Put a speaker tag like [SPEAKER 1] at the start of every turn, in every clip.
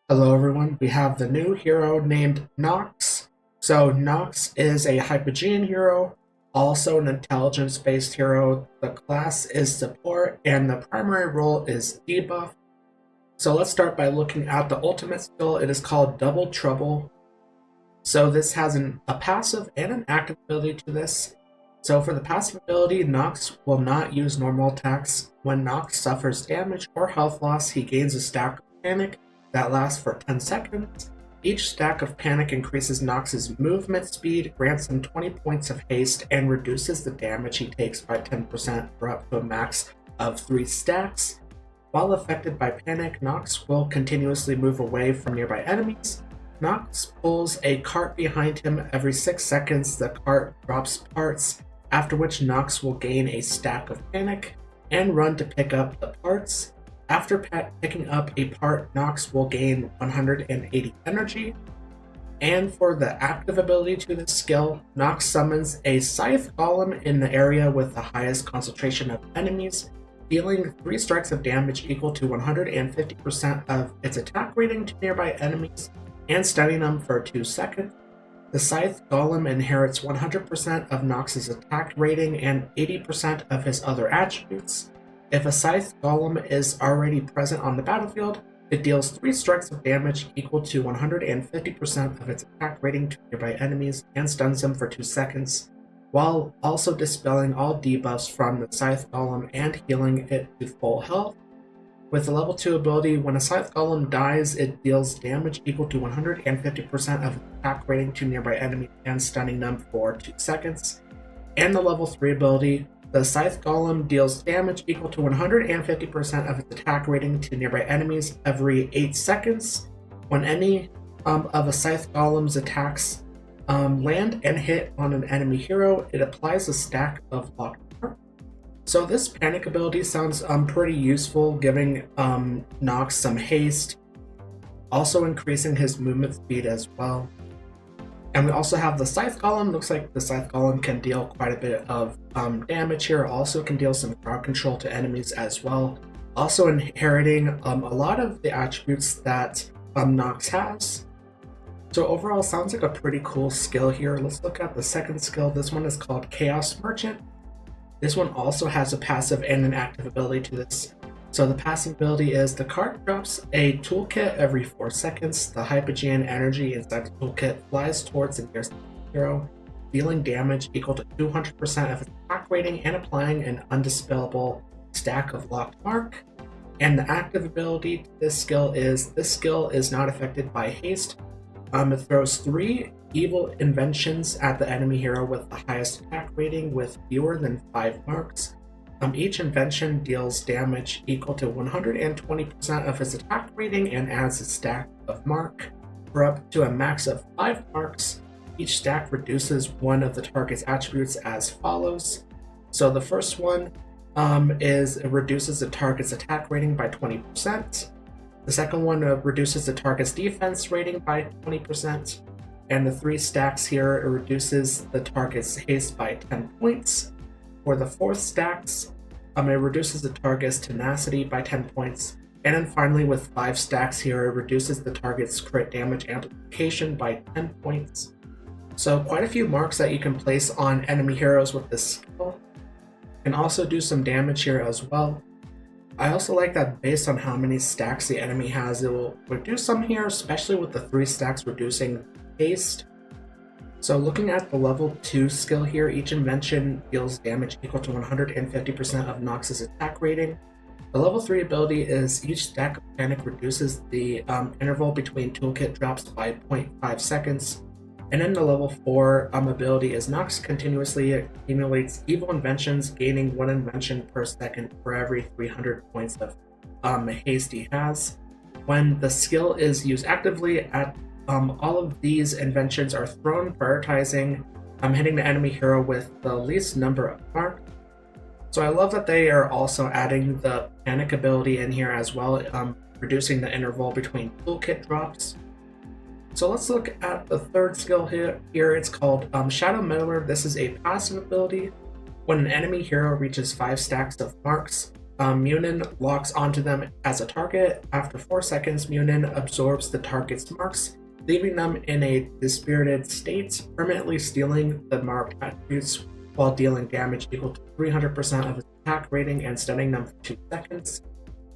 [SPEAKER 1] Hello everyone, we have the new hero named Knox. So Knox is a Hypogean hero, also an intelligence-based hero. The class is support and the primary role is debuff. So let's start by looking at the ultimate skill. It is called Double Trouble. So this has a passive and an active ability to this. So for the passive ability, Knox will not use normal attacks. When Knox suffers damage or health loss, he gains a stack of panic that lasts for 10 seconds. Each stack of panic increases Knox's movement speed, grants him 20 points of haste, and reduces the damage he takes by 10% for up to a max of 3 stacks. While affected by panic, Knox will continuously move away from nearby enemies. Knox pulls a cart behind him every 6 seconds. The cart drops parts, after which Knox will gain a stack of panic and run to pick up the parts. After picking up a part, Knox will gain 180 energy. And for the active ability to this skill, Knox summons a Scythe Golem in the area with the highest concentration of enemies, dealing 3 strikes of damage equal to 150% of its attack rating to nearby enemies, and stunning them for 2 seconds. The Scythe Golem inherits 100% of Knox's attack rating and 80% of his other attributes. If a Scythe Golem is already present on the battlefield, it deals 3 strikes of damage equal to 150% of its attack rating to nearby enemies and stuns them for 2 seconds, while also dispelling all debuffs from the Scythe Golem and healing it to full health. With the level 2 ability, when a Scythe Golem dies, it deals damage equal to 150% of its attack rating to nearby enemies and stunning them for 2 seconds. And the level 3 ability, the Scythe Golem deals damage equal to 150% of its attack rating to nearby enemies every 8 seconds. When any of a Scythe Golem's attacks land and hit on an enemy hero, it applies a stack of locked mark. So this panic ability sounds pretty useful, giving Knox some haste, also increasing his movement speed as well. And we also have the Scythe Golem. Looks like the Scythe Golem can deal quite a bit of damage here. Also can deal some crowd control to enemies as well. Also inheriting a lot of the attributes that Knox has. So overall, sounds like a pretty cool skill here. Let's look at the second skill. This one is called Chaos Merchant. This one also has a passive and an active ability to this. So the passive ability is the cart drops a toolkit every 4 seconds. The Hypogean energy inside the toolkit flies towards the nearest hero, dealing damage equal to 200% of its attack rating and applying an undispellable stack of locked mark. And the active ability to this skill is not affected by haste. It throws 3 evil inventions at the enemy hero with the highest attack rating with fewer than 5 marks. Each invention deals damage equal to 120% of his attack rating and adds a stack of mark. For up to a max of 5 marks, each stack reduces one of the target's attributes as follows. So the first one is it reduces the target's attack rating by 20%. The second one reduces the target's defense rating by 20%. And the 3 stacks here, it reduces the target's haste by 10 points. For the 4th stacks, it reduces the target's tenacity by 10 points. And then finally with 5 stacks here, it reduces the target's crit damage amplification by 10 points. So quite a few marks that you can place on enemy heroes with this skill. You can also do some damage here as well. I also like that based on how many stacks the enemy has, it will reduce some here, especially with the 3 stacks reducing haste. So looking at the level 2 skill here, each invention deals damage equal to 150% of Knox's attack rating. The level 3 ability is each stack of panic reduces the interval between toolkit drops by 0.5 seconds. And then the level 4 ability is Knox continuously accumulates evil inventions, gaining 1 invention per second for every 300 points of haste he has. When the skill is used actively, at all of these inventions are thrown, prioritizing hitting the enemy hero with the least number of marks. So I love that they are also adding the panic ability in here as well, reducing the interval between toolkit drops. So let's look at the third skill here. It's called Shadow Meddler. This is a passive ability. When an enemy hero reaches 5 stacks of marks, Munin locks onto them as a target. After 4 seconds, Munin absorbs the target's marks, leaving them in a dispirited state, permanently stealing the marked attributes while dealing damage equal to 300% of its attack rating and stunning them for 2 seconds.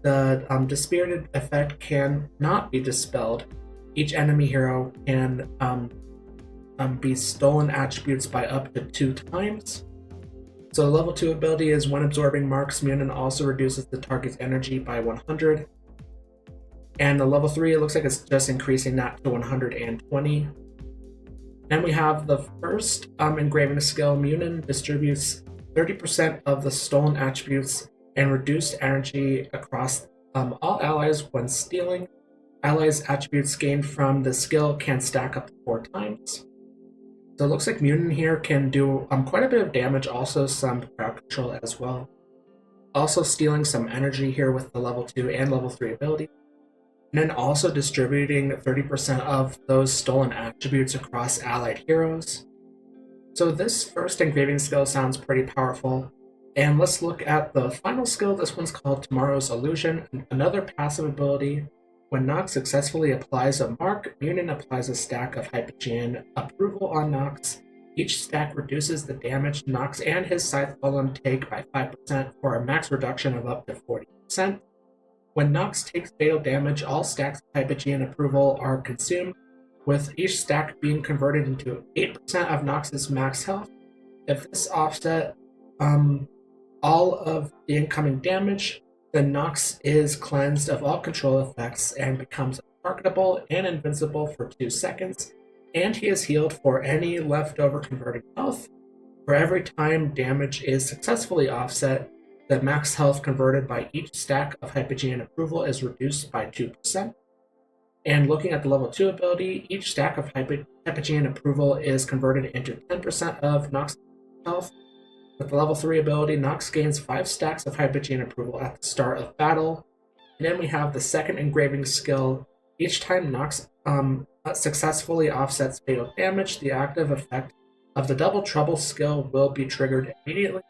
[SPEAKER 1] The dispirited effect can not be dispelled. Each enemy hero can be stolen attributes by up to 2 times. So the level 2 ability is when absorbing marks, Munin also reduces the target's energy by 100. And the level 3, it looks like it's just increasing that to 120. And we have the first engraving skill. Munin distributes 30% of the stolen attributes and reduced energy across all allies when stealing. Allies' attributes gained from the skill can stack up to 4 times. So it looks like Munin here can do quite a bit of damage, also some crowd control as well. Also stealing some energy here with the level 2 and level 3 ability. And then also distributing 30% of those stolen attributes across allied heroes. So this first engraving skill sounds pretty powerful. And let's look at the final skill. This one's called Tomorrow's Illusion, another passive ability. When Knox successfully applies a mark, Munin applies a stack of Hypogean approval on Knox. Each stack reduces the damage Knox and his Scythe Golem take by 5% for a max reduction of up to 40%. When Knox takes fatal damage, all stacks of Hypogean approval are consumed, with each stack being converted into 8% of Knox's max health. If this offset all of the incoming damage, then Knox is cleansed of all control effects and becomes untargetable and invincible for 2 seconds, and he is healed for any leftover converted health. For every time damage is successfully offset, the max health converted by each stack of Hypogean approval is reduced by 2%. And looking at the level 2 ability, each stack of Hypogean approval is converted into 10% of Knox's health. With the level 3 ability, Knox gains 5 stacks of Hypogean approval at the start of battle. And then we have the second engraving skill. Each time Knox successfully offsets fatal damage, the active effect of the Double Trouble skill will be triggered immediately.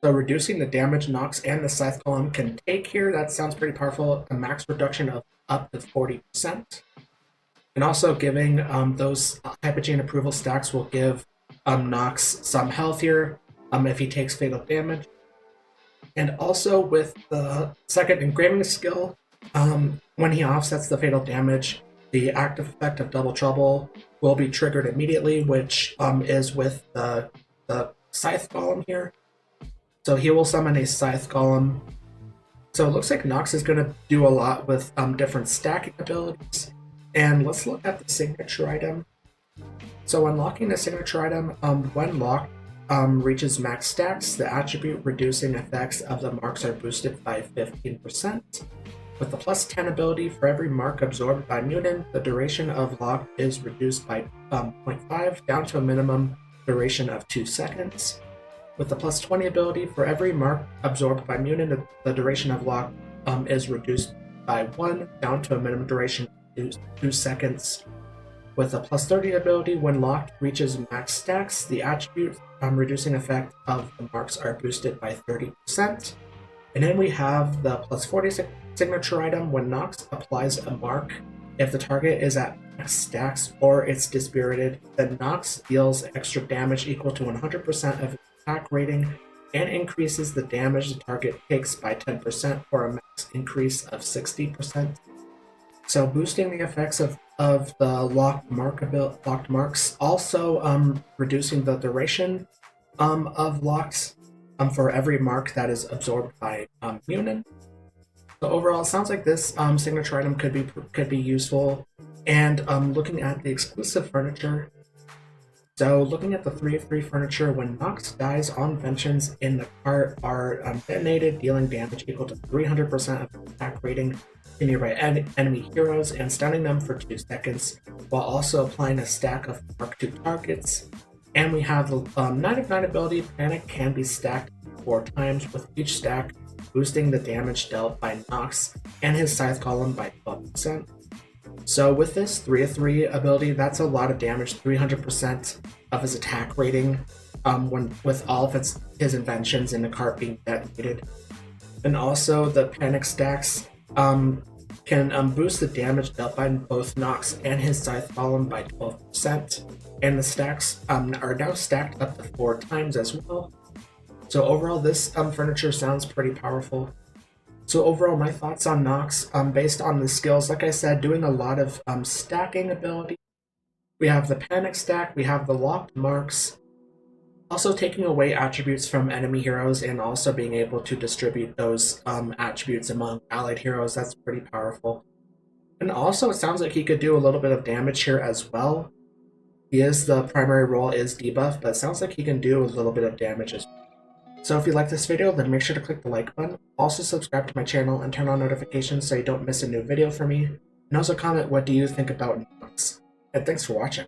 [SPEAKER 1] So reducing the damage Knox and the Scythe Golem can take here, that sounds pretty powerful. A max reduction of up to 40%. And also giving those Hypogean approval stacks will give Knox some health here if he takes fatal damage. And also with the second engraving skill, when he offsets the fatal damage, the active effect of Double Trouble will be triggered immediately, which is with the Scythe Golem here. So he will summon a Scythe Golem. So it looks like Knox is going to do a lot with different stacking abilities. And let's look at the signature item. So unlocking the signature item, when locked, reaches max stacks, the attribute reducing effects of the marks are boosted by 15%. With the plus 10 ability, for every mark absorbed by Munin, the duration of lock is reduced by 0.5 down to a minimum duration of 2 seconds. With the plus 20 ability, for every mark absorbed by Munin, the duration of lock is reduced by 1 down to a minimum duration of 2 seconds. With the plus 30 ability, when locked reaches max stacks, the attribute reducing effect of the marks are boosted by 30%. And then we have the plus 40 signature item. When Knox applies a mark, if the target is at max stacks or it's dispirited, then Knox deals extra damage equal to 100% of its attack rating and increases the damage the target takes by 10% for a max increase of 60%. So boosting the effects of the locked marks, also reducing the duration of locks for every mark that is absorbed by Munin. So overall, it sounds like this signature item could be useful. And looking at the exclusive furniture, so looking at the 3 of 3 furniture, when Knox dies, all inventions in the cart are detonated, dealing damage equal to 300% of attack rating to nearby enemy heroes and stunning them for 2 seconds, while also applying a stack of Mark II targets. And we have the 9 of 9 ability. Panic can be stacked 4 times, with each stack boosting the damage dealt by Knox and his Scythe Golem by 12%. So with this 3 of 3 ability, that's a lot of damage, 300% of his attack rating, when with all of his inventions in the cart being detonated. And also the panic stacks can boost the damage dealt by both Knox and his Scythe Golem by 12%, and the stacks are now stacked up to 4 times as well. So overall, this furniture sounds pretty powerful. So overall, my thoughts on Knox, based on the skills, like I said, doing a lot of stacking ability. We have the panic stack, we have the locked marks, also taking away attributes from enemy heroes and also being able to distribute those attributes among allied heroes. That's pretty powerful. And also it sounds like he could do a little bit of damage here as well. The primary role is debuff, but it sounds like he can do a little bit of damage as well. So if you like this video, then make sure to click the like button. Also subscribe to my channel and turn on notifications so you don't miss a new video from me. And also comment, what do you think about Knox? And thanks for watching.